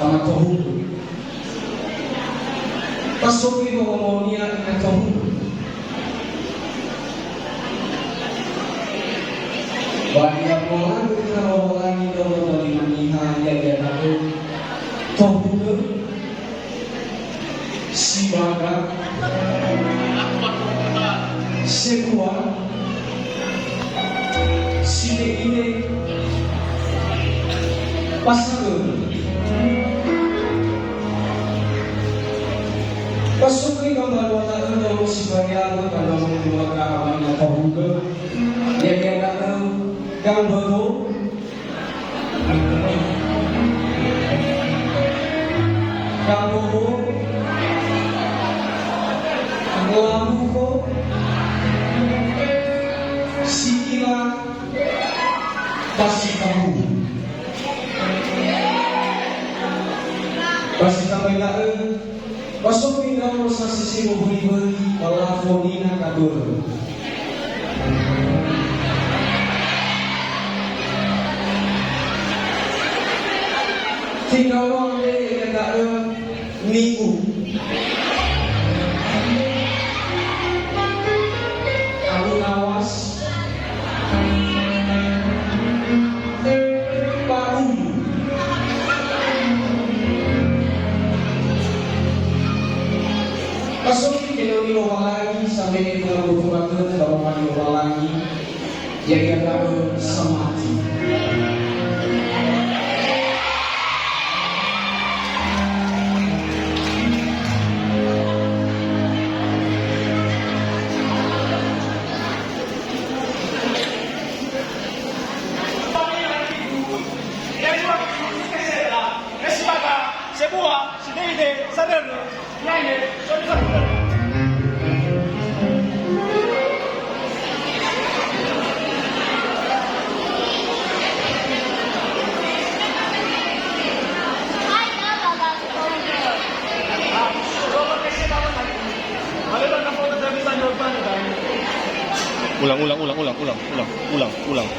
ama tohungu. Pasoki ko amonia ina tohungu. Banyak orang kita lagi kalau dari maniha ya aku tohungu si baga sekua si ini Pasok gambar wata ito si Mariano kalau mga kahaman na kahuga. Yan ang gambaro. Gambaro. Ang lamu ko. Sikila. Pasi kamu. Pasi kamay na pasok pindaw sa sisi mo buli-buli malafoni na kabur. Tinggal orang yang tak ada minggu. Aku nawas. Pasok kinoni lagi sampai ke dalam buku-buku dalam lagi yang ada samati. Sebuah sedih sadar nyanyi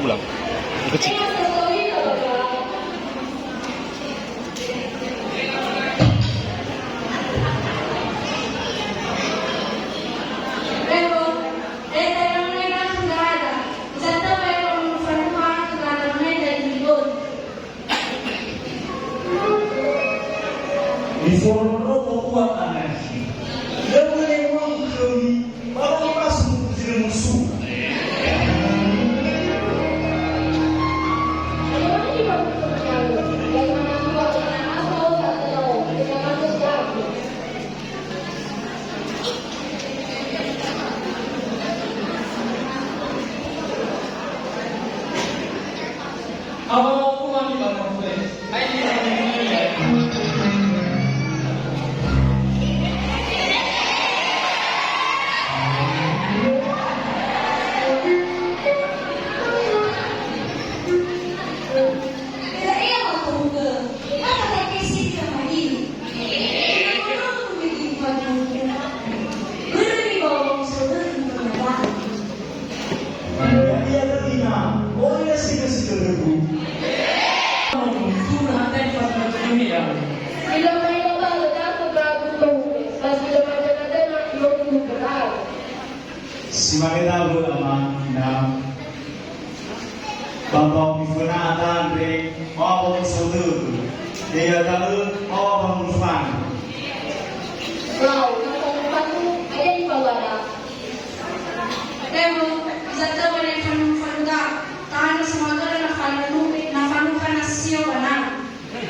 ulang kecil. Disuruh membuat anarki dan melewati kami baru masuk ke musuh. Awal aku mandi dalam kulit. Si Magdaleno naman na bambang pifunatan re awang sodu dia tahu awang fan. Wow, nakumpanu ay pawala. Pero zata wala fanuda tahan sa mga na fanunupi na fanuka na siyo na.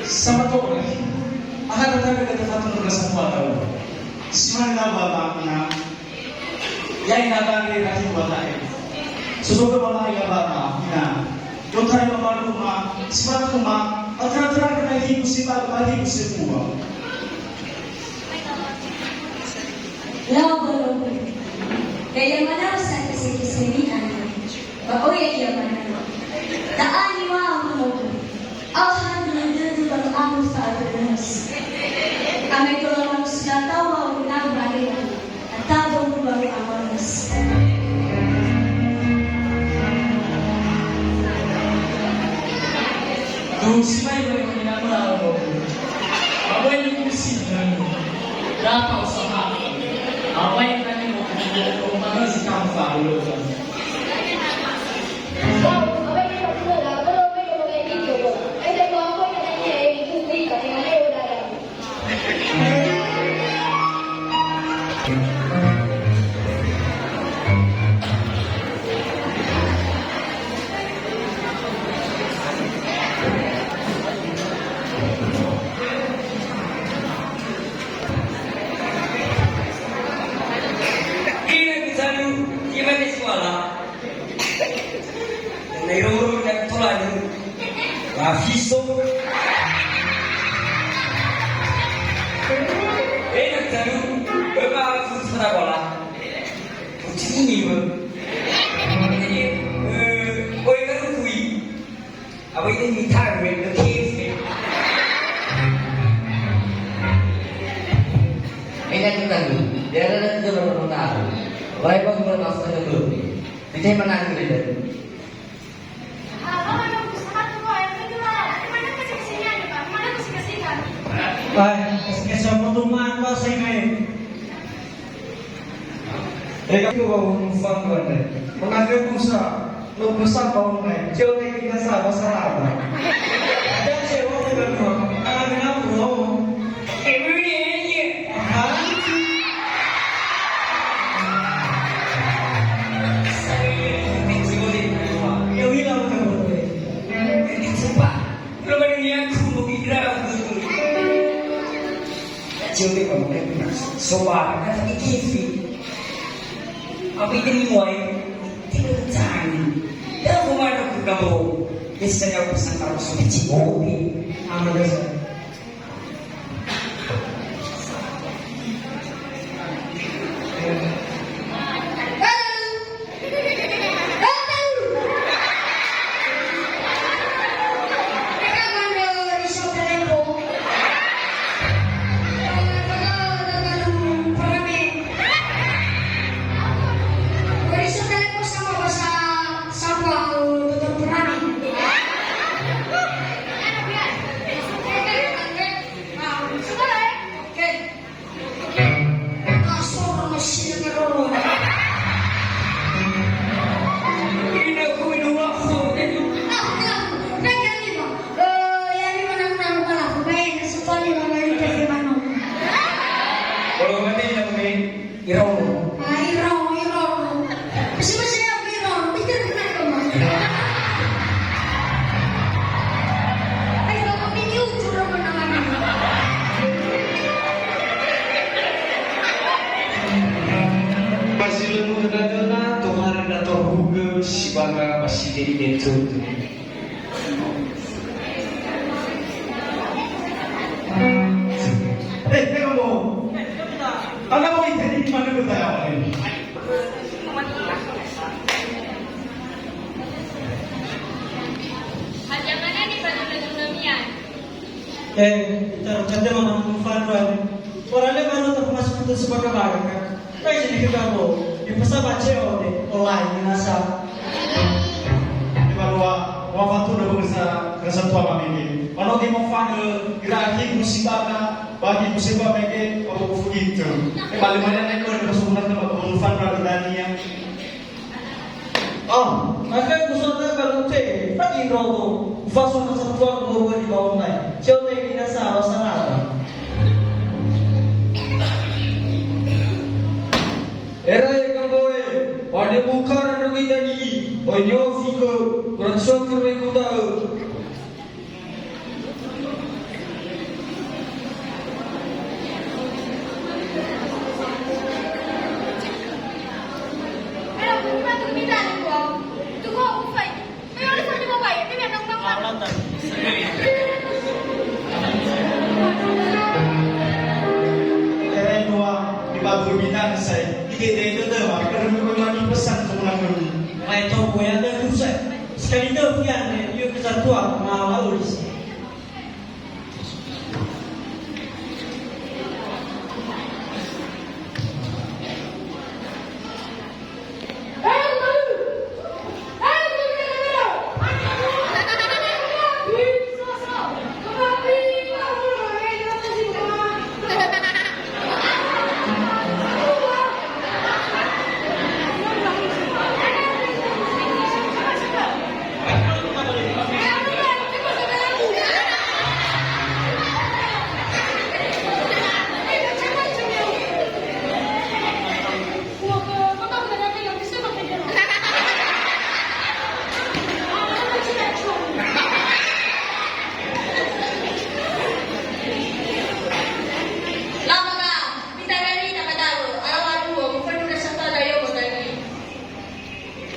Sama to lagi. Aha datang ke tempat tugas semua tahu. Si Magdaleno na Yang nagani lagi buat saya. sesuatu malah yang bapa na dotai mama rumah sifat rumah antara kena hidup sifat bagi semua. Lawa kaya mana sa kisimian. Baoy ay mana. Taani wa mo. Alhamdulillah baru aku saat terus. Kami kalau manusia tahu kita balik. Tahu baru amas. Tu si mai boleh mengenal aku. Apa usaha? Apa yang kami mau kerjakan? Kemana sih kamu selalu?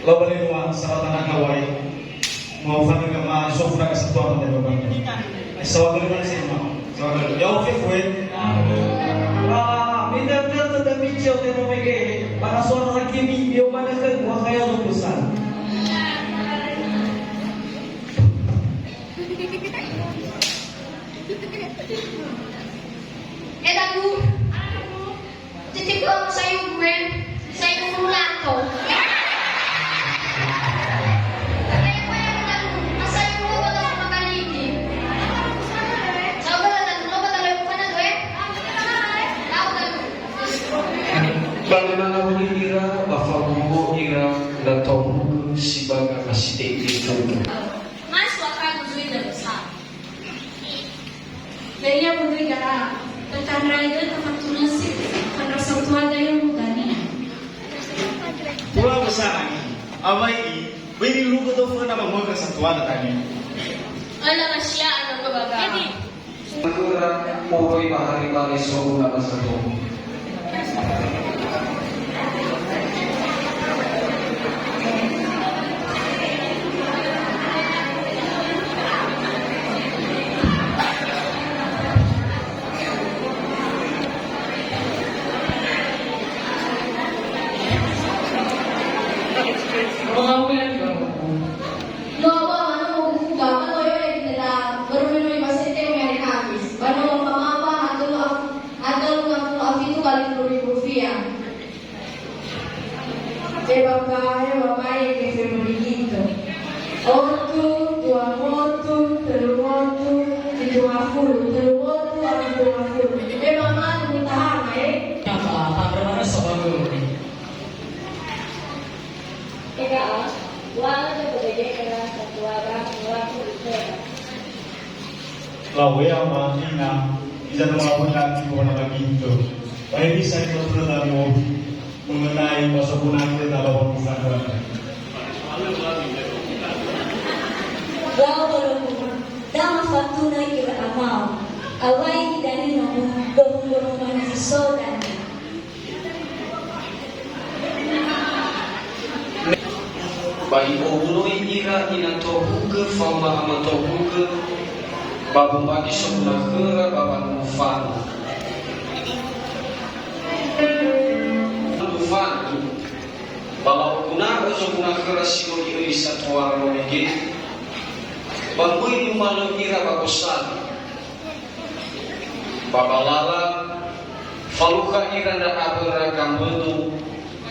lo boleh doang salah tanah kawai mau fani kama sofra kesatuan dari bapak sawah dari mana sih mau sawah dari ya oke fue minta tetap bicara tentang mereka para suara hakimi dia mana kan wah kayak lupusan Dagu, titip ko ako sa'yo, Gwen. Sa'yo mulato. Kaya pa yung dagu, masa'yo mo ba ako makaliti? Sa'yo ba dagu? Lo ba talaga ka na, Gwen? Tao dagu. Bagaimana mengira bahwa buku ira dan tahu sebagai masih itu. Mas, waka guzoy na basa. Kaya guzoy ka na. Tentang tempat tunasi, karena sautuan dari mugani. pulau besar ini apa ini bini lu betul betul nama mau kesatuan tadi Alam siya ang babaga. Menurut Puroi Bahari Bali Solo nama satu. lawe ama ina bisa melakukan hubungan lagi itu baik bisa itu terdapat mengenai masa punah kita dalam bukan Dama fatuna kira amal, awai dari nomor dorong-dorongan si sodan. Bayi Puroi ira ina tohuke fama ama tohuke babu bagi sebelah kera baban mufan. Mufan balau guna sebelah kera silo iri satu warna lagi. Bangui di malu kira bagusan babalala faluka ira dan abera kambudu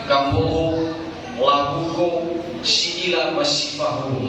kambuhu laguko sigila masifahu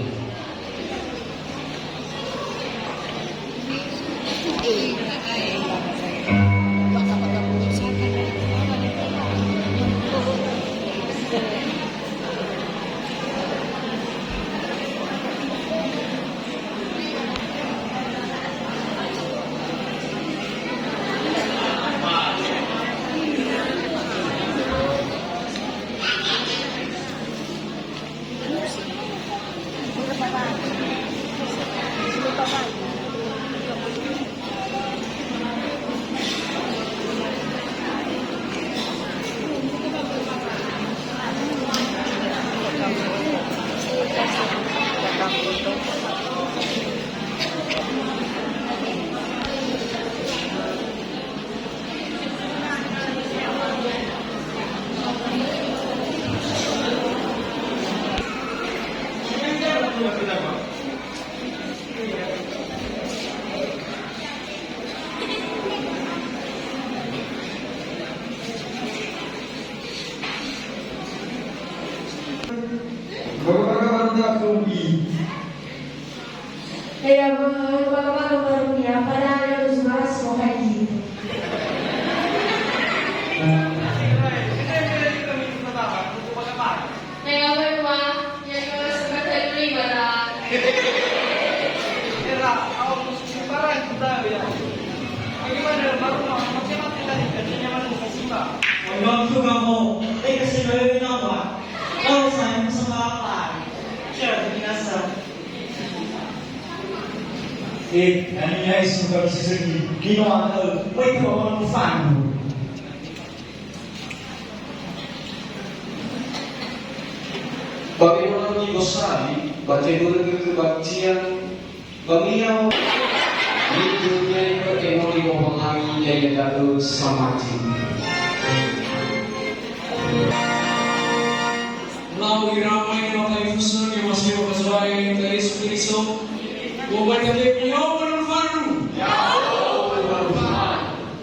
Kaya bago niya, para los mas mokajito. Kaya ba, yan yung sabat ay lima na. Huwag ko mo, kasi gawin na ba? Oh, saan mo sa mga klari? Sure, binasa. Ano niya isugal si Sergi? Ginawa na, wait ko ako ng fan mo. Bagi bagi gosari, baca kebaktian, bamiau, di dunia itu teknologi memahami daya dadu samati. Lau iramai matai fusun yang masih berkesuai dari Yesus buat kami punya berfaru.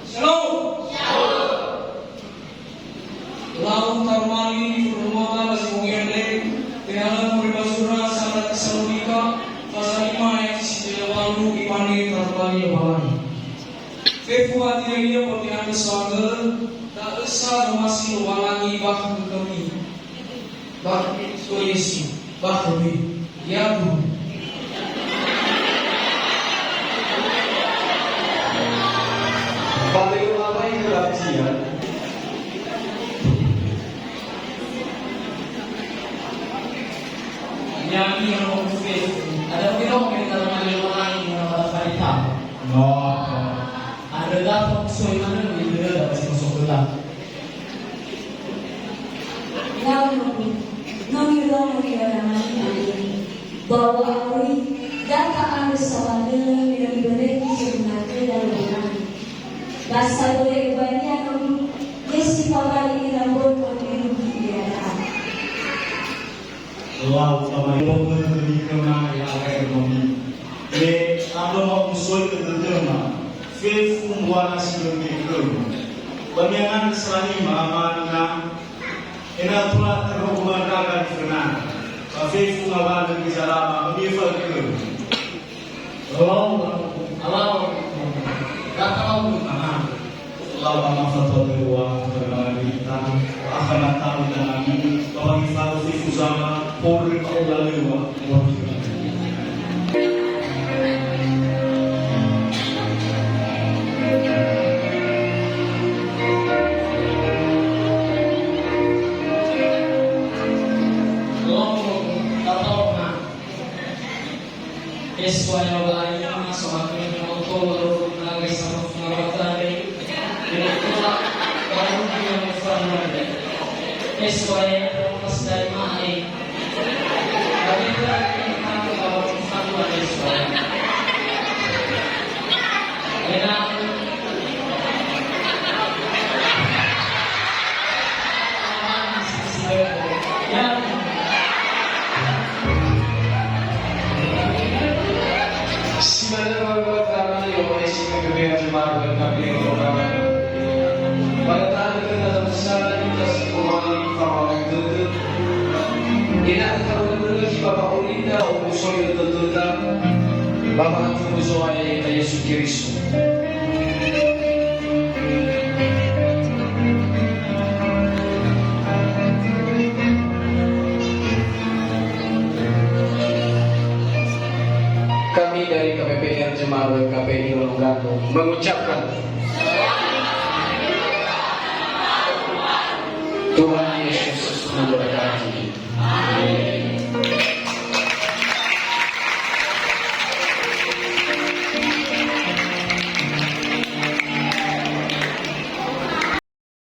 Shalom. Lau tarmali rumah masih mungkin dalam berbasura salat Tesalonika pasal 5 ayat 9 imani tarmali bawani. Februari dia berpihak kesana tak usah masih walangi bah kami. Bah soyesi bah kami ya bu. Paling ramai kebaktian. Nyanyi yang mau ada kita mau kita mengambil orang yang pada cerita. Ada datang sesuai mana dia dapat masuk gelap. Namun bahwa aku data anda sama dengan beri sebenarnya dalam bahasa boleh banyak Yesus pawali rambut orang dia. Lau tamai logo dari kena yang ekonomi. Le ando mau musuh ke terjema. Fefu mwana silogi kero. Bamiangan selani mamana. Ena tula terhubungan kagan fena. Fefu ngawan di salama bamifa kero. Allah datang mana? Lau ama fatwa dewa tergalita. Akan tahu dan ini kalau kita fefu sama Polri Allah lewa. Sesuai yang semakin menonton lagi sama pengawasan ini itulah baru yang berfirman sesuai yang pas dari mana tapi berarti kami bawa panduan sesuai enak ya Sebenarnya karena yang masih kemudian jemaat dan kami orang pada tahun kita besar kita sekolah kalau itu tidak tahu lagi bapak Ulinda usul itu tentang bapak itu usul ayat Yesus Kristus. Kami dari KPPR Jemaat KPI Longgano mengucapkan Tuhan Yesus memberkati. Amin.